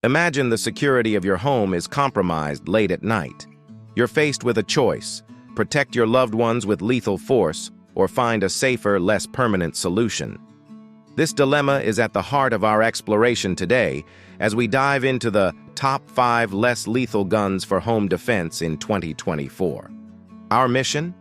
Imagine the security of your home is compromised late at night. You're faced with a choice: protect your loved ones with lethal force, or find a safer, less permanent solution. This dilemma is at the heart of our exploration today as we dive into the top 5 less lethal guns for home defense in 2024. Our mission?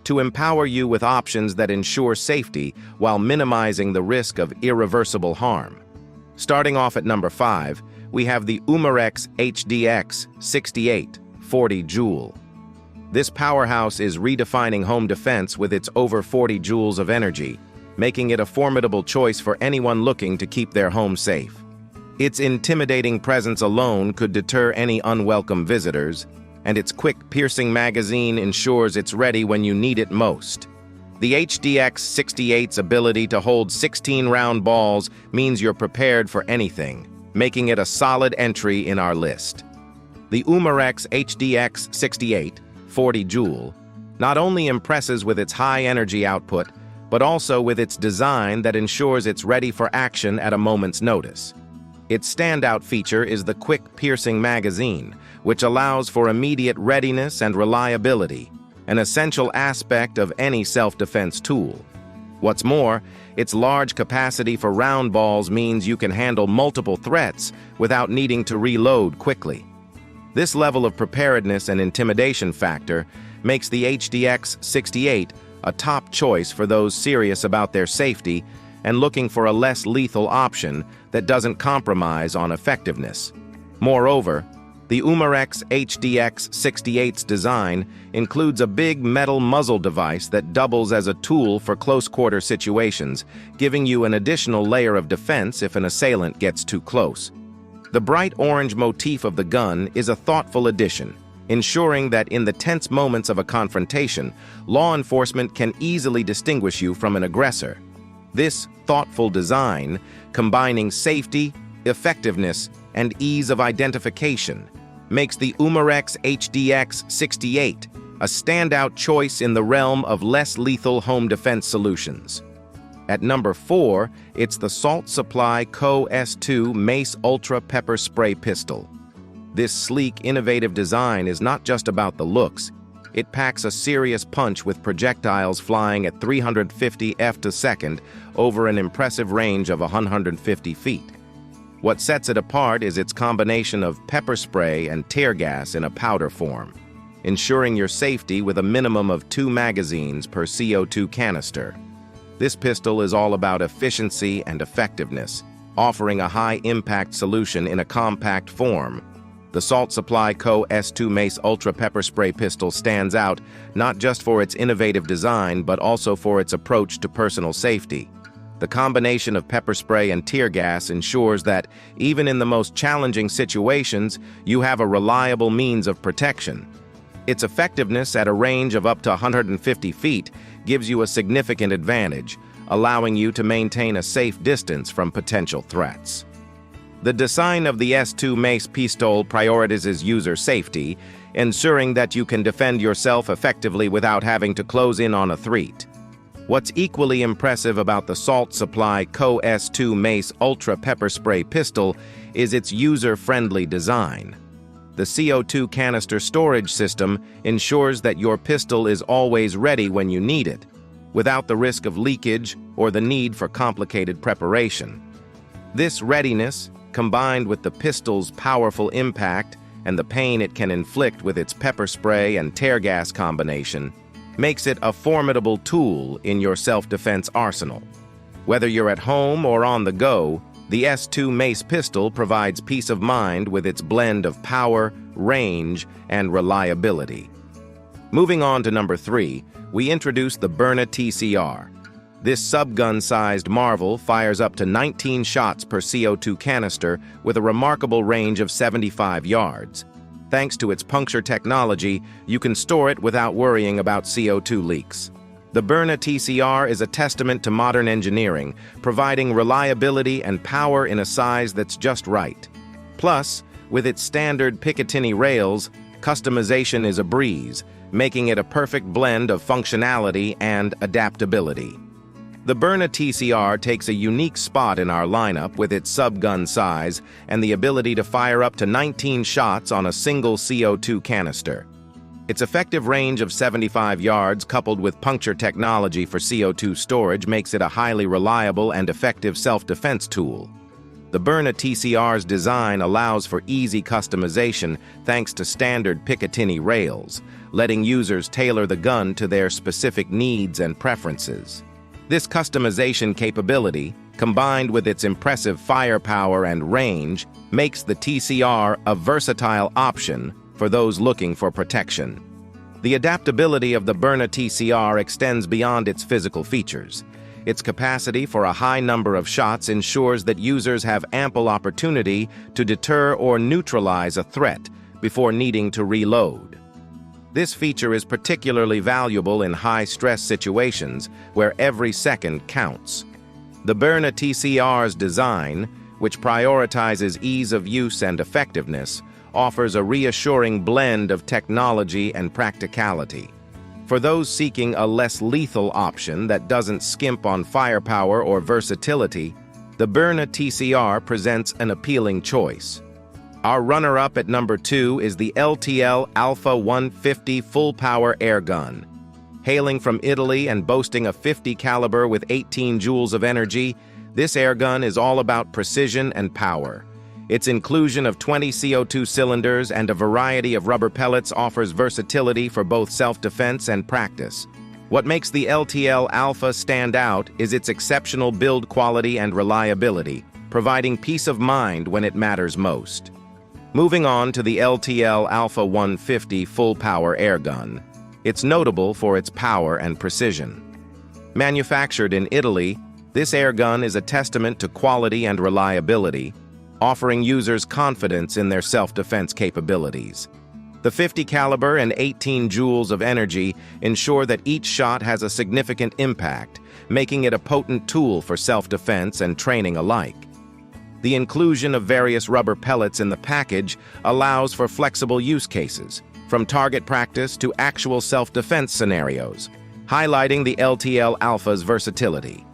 To empower you with options that ensure safety while minimizing the risk of irreversible harm. Starting off at number 5, we have the Umarex HDX 6840 Joule. This powerhouse is redefining home defense with its over 40 joules of energy, making it a formidable choice for anyone looking to keep their home safe. Its intimidating presence alone could deter any unwelcome visitors, and its quick, piercing magazine ensures it's ready when you need it most. The HDX 68's ability to hold 16 round balls means you're prepared for anything, making it a solid entry in our list. The Umarex HDX 6840 Joule not only impresses with its high energy output, but also with its design that ensures it's ready for action at a moment's notice. Its standout feature is the quick, piercing magazine, which allows for immediate readiness and reliability, an essential aspect of any self-defense tool. What's more, its large capacity for round balls means you can handle multiple threats without needing to reload quickly. This level of preparedness and intimidation factor makes the HDX 68 a top choice for those serious about their safety and looking for a less lethal option that doesn't compromise on effectiveness. Moreover, the Umarex HDX 68's design includes a big metal muzzle device that doubles as a tool for close-quarter situations, giving you an additional layer of defense if an assailant gets too close. The bright orange motif of the gun is a thoughtful addition, ensuring that in the tense moments of a confrontation, law enforcement can easily distinguish you from an aggressor. This thoughtful design, combining safety, effectiveness, and ease of identification, makes the Umarex HDX 68 a standout choice in the realm of less lethal home defense solutions. At number 4, it's the Salt Supply Co. S2 Mace Ultra Pepper Spray Pistol. This sleek, innovative design is not just about the looks. It packs a serious punch with projectiles flying at 350 f/s over an impressive range of 150 feet. What sets it apart is its combination of pepper spray and tear gas in a powder form, ensuring your safety with a minimum of 2 magazines per CO2 canister. This pistol is all about efficiency and effectiveness, offering a high-impact solution in a compact form. The Salt Supply Co. S2 Mace Ultra Pepper Spray Pistol stands out not just for its innovative design, but also for its approach to personal safety. The combination of pepper spray and tear gas ensures that, even in the most challenging situations, you have a reliable means of protection. Its effectiveness at a range of up to 150 feet gives you a significant advantage, allowing you to maintain a safe distance from potential threats. The design of the S2 Mace pistol prioritizes user safety, ensuring that you can defend yourself effectively without having to close in on a threat. What's equally impressive about the Salt Supply Co. S2 Mace Ultra Pepper Spray Pistol is its user-friendly design. The CO2 canister storage system ensures that your pistol is always ready when you need it, without the risk of leakage or the need for complicated preparation. This readiness, combined with the pistol's powerful impact and the pain it can inflict with its pepper spray and tear gas combination, makes it a formidable tool in your self-defense arsenal. Whether you're at home or on the go, the S2 Mace pistol provides peace of mind with its blend of power, range, and reliability. Moving on to number 3, we introduce the Burna TCR. This subgun-sized marvel fires up to 19 shots per CO2 canister with a remarkable range of 75 yards. Thanks to its puncture technology, you can store it without worrying about CO2 leaks. The Burna TCR is a testament to modern engineering, providing reliability and power in a size that's just right. Plus, with its standard Picatinny rails, customization is a breeze, making it a perfect blend of functionality and adaptability. The Burna TCR takes a unique spot in our lineup with its subgun size and the ability to fire up to 19 shots on a single CO2 canister. Its effective range of 75 yards coupled with puncture technology for CO2 storage makes it a highly reliable and effective self-defense tool. The Byrna TCR's design allows for easy customization thanks to standard Picatinny rails, letting users tailor the gun to their specific needs and preferences. This customization capability, combined with its impressive firepower and range, makes the TCR a versatile option for those looking for protection. The adaptability of the Byrna TCR extends beyond its physical features. Its capacity for a high number of shots ensures that users have ample opportunity to deter or neutralize a threat before needing to reload. This feature is particularly valuable in high-stress situations where every second counts. The Byrna TCR's design, which prioritizes ease of use and effectiveness, offers a reassuring blend of technology and practicality. For those seeking a less lethal option that doesn't skimp on firepower or versatility, the Byrna TCR presents an appealing choice. Our runner-up at number 2 is the LTL Alpha 150 full-power airgun. Hailing from Italy and boasting a 50 caliber with 18 joules of energy, this airgun is all about precision and power. Its inclusion of 20 CO2 cylinders and a variety of rubber pellets offers versatility for both self-defense and practice. What makes the LTL Alpha stand out is its exceptional build quality and reliability, providing peace of mind when it matters most. Moving on to the LTL Alpha 150 full-power airgun. It's notable for its power and precision. Manufactured in Italy, this airgun is a testament to quality and reliability, offering users confidence in their self-defense capabilities. The 50 caliber and 18 joules of energy ensure that each shot has a significant impact, making it a potent tool for self-defense and training alike. The inclusion of various rubber pellets in the package allows for flexible use cases, from target practice to actual self-defense scenarios, highlighting the LTL Alpha's versatility.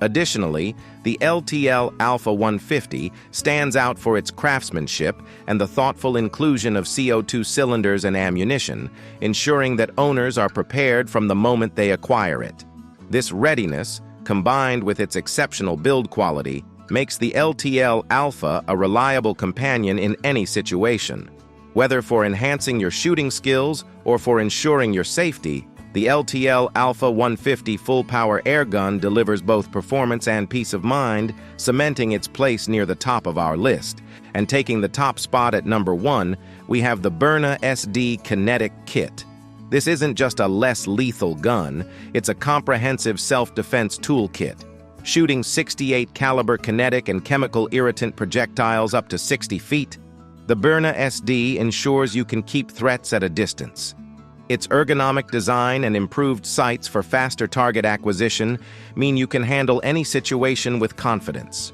Additionally, the LTL Alpha 150 stands out for its craftsmanship and the thoughtful inclusion of CO2 cylinders and ammunition, ensuring that owners are prepared from the moment they acquire it. This readiness, combined with its exceptional build quality, makes the LTL Alpha a reliable companion in any situation. Whether for enhancing your shooting skills or for ensuring your safety, the LTL Alpha 150 full-power airgun delivers both performance and peace of mind, cementing its place near the top of our list. And taking the top spot at number 1, we have the Burna SD Kinetic Kit. This isn't just a less lethal gun, it's a comprehensive self-defense toolkit. Shooting 68 caliber kinetic and chemical irritant projectiles up to 60 feet, the Burna SD ensures you can keep threats at a distance. Its ergonomic design and improved sights for faster target acquisition mean you can handle any situation with confidence.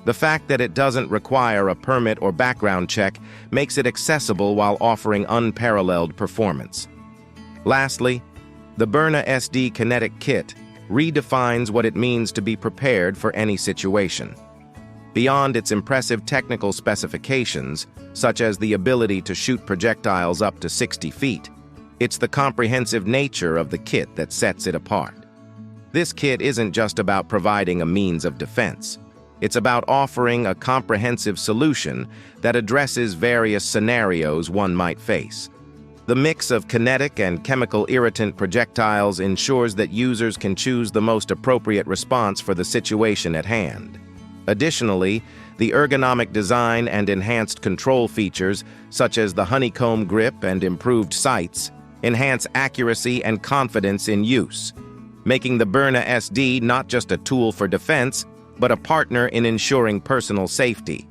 The fact that it doesn't require a permit or background check makes it accessible while offering unparalleled performance. Lastly, the Burna SD Kinetic Kit redefines what it means to be prepared for any situation. Beyond its impressive technical specifications, such as the ability to shoot projectiles up to 60 feet, it's the comprehensive nature of the kit that sets it apart. This kit isn't just about providing a means of defense. It's about offering a comprehensive solution that addresses various scenarios one might face. The mix of kinetic and chemical irritant projectiles ensures that users can choose the most appropriate response for the situation at hand. Additionally, the ergonomic design and enhanced control features, such as the honeycomb grip and improved sights, enhance accuracy and confidence in use, making the Burna SD not just a tool for defense, but a partner in ensuring personal safety.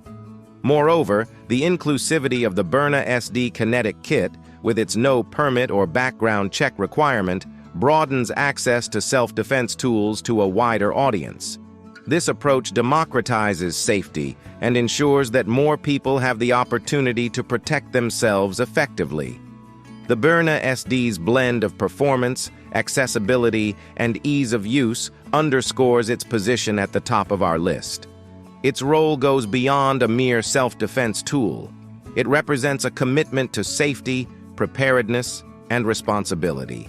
Moreover, the inclusivity of the Burna SD Kinetic Kit, with its no permit or background check requirement, broadens access to self-defense tools to a wider audience. This approach democratizes safety and ensures that more people have the opportunity to protect themselves effectively. The Burna SD's blend of performance, accessibility, and ease of use underscores its position at the top of our list. Its role goes beyond a mere self-defense tool. It represents a commitment to safety, preparedness, and responsibility.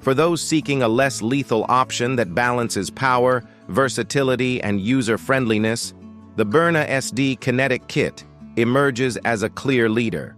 For those seeking a less lethal option that balances power, versatility, and user-friendliness, the Byrna SD Kinetic Kit emerges as a clear leader.